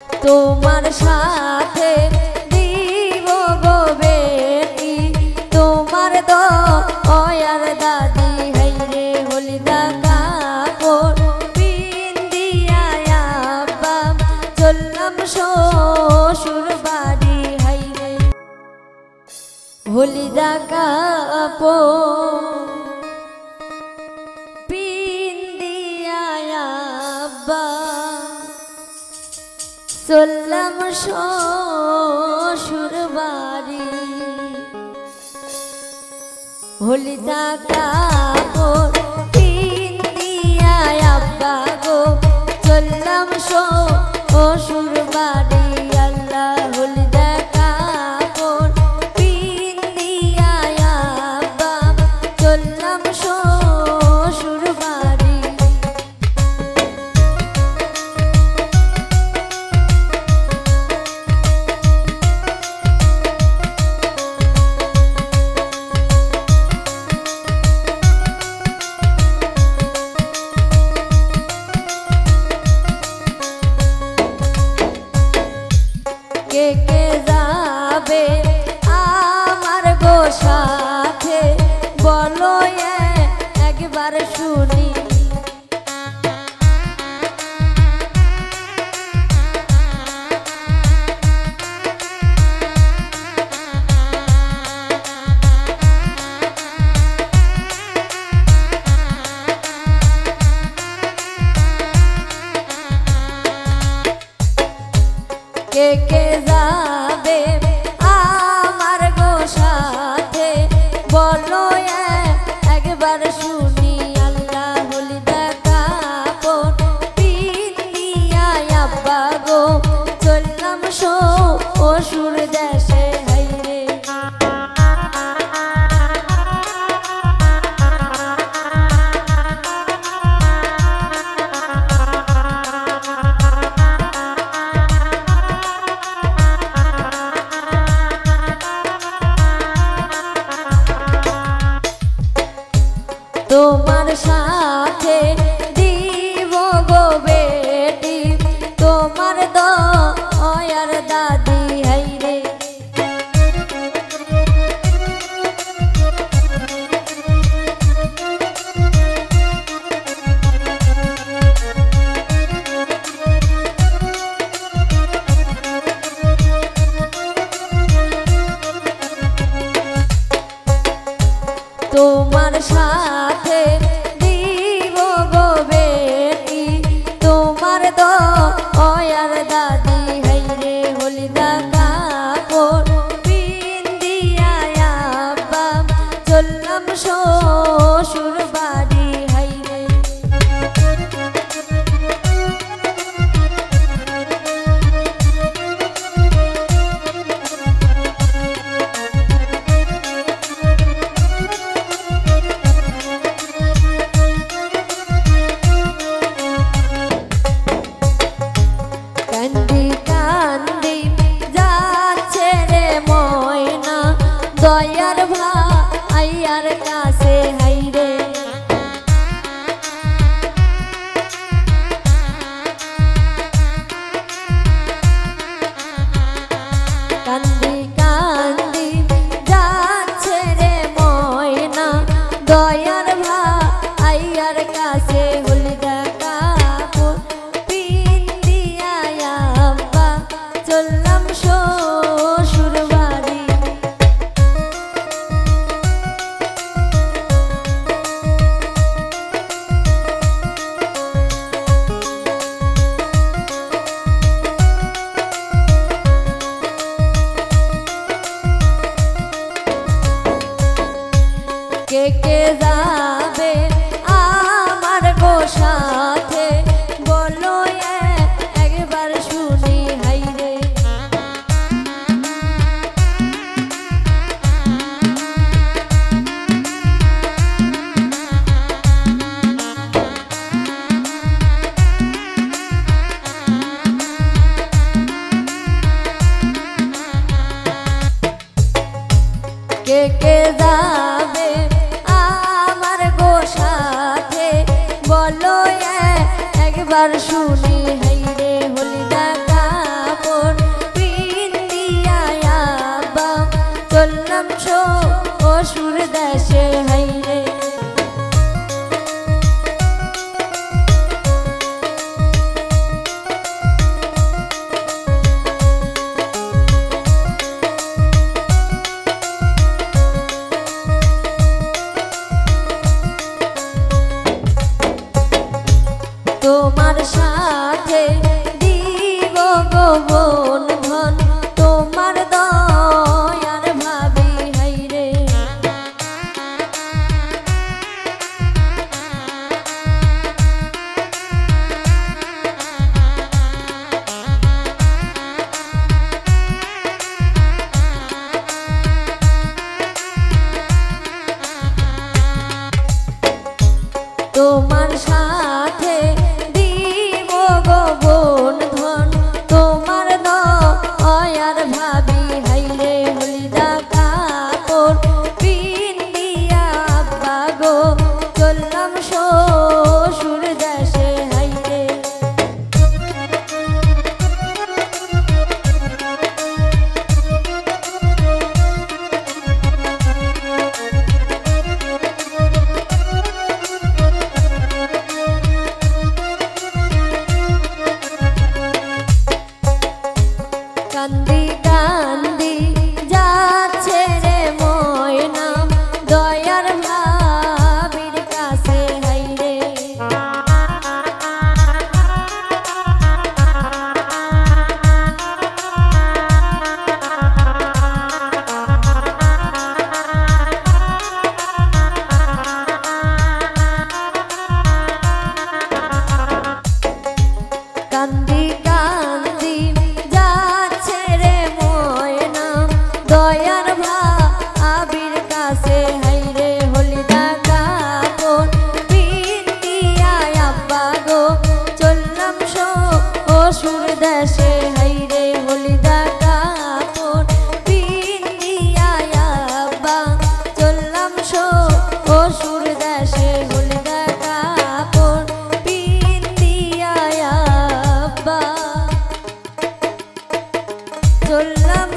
তোমার সাথে দিব গো বেটি তোমার দয়ার দাদি হাইরে হলিদা কাপড় পিন্দিয়া আব্বা চললাম শ্বশুর বাড়ি হাইরে হলিদা কাপড় পিন্দিয়া আব্বা চললাম শ্বশুর বাড়ি হলিদা কাপড় পিন্দিয়া আব্বা গো চললাম শ্বশুর বাড়ি আল্লাহ হলিদা কাপড় পিন্দিয়া আব্বা চললাম শ্বশুর বাড়ি কে কে যাবে আমার গো সাথে বলো একবার শুনি কে কে যাবে আমার গো সাথে বলো একবার শুনি আল্লাহ হলিদা কাপড় পিন্দিয়া আব্বা গো চললাম শ্বশুর দেশে হাইরে তোমার সাথে দিব গো বেটি তোমার দয়ার দাদি হাইরে তোমার সাথে দিব গো বেটি তোমার দয়ার দাদি হাইরে হলিদা কাপড় পিন্দিয়া আব্বা চললাম শ্বশুর বাড়ি হাইরে কান্দি কান্দি যাচ্ছে রে ময়না দয়ার ভাইয়ার কাছে হাইরে কান্দি কান্দি যাচ্ছে রে ময়না দয়ার ভাইয়ার কাছে হলিদা কাপড় পিন্দিয়া আব্বা চললাম শ্বশুর বাড়ি কে কে যাবে আমার গো সাথে বলো একবার শুনি হাইরে কে কে যাবে আমার গো সাথে বলো একবার শুনি হাইরে হলিদা শ্বশুর দেশে হাইরে তোমার সাথে দিব গোপন ধন তোমার দয়ার ভাবি হাইরে তোমার সাথে দিব গোপন ধন তোমার দয়ার ভাবি হাইরে হলিদা কাপড় পিন্দিয়া আব্বা গো চললাম শ্বশুর দেশে হাইরে কান্দি কান্দি যাচ্ছে রে ময়না দয়ার ভাবির কাছে হাইরে কান্দি কান্দি যাচ্ছে রে ময়না দয়ার ভাবির কাছে হাইরে হলিদা কাপড় পিন্দিয়া আব্বা গো চললাম শ্বশুর দেশে হাইরে হলিদা কাপড় পিন্দিয়া আব্বা চললাম শ্বশুর দেশে হলিদা কাপড় পিন্দিয়া আব্বা চললাম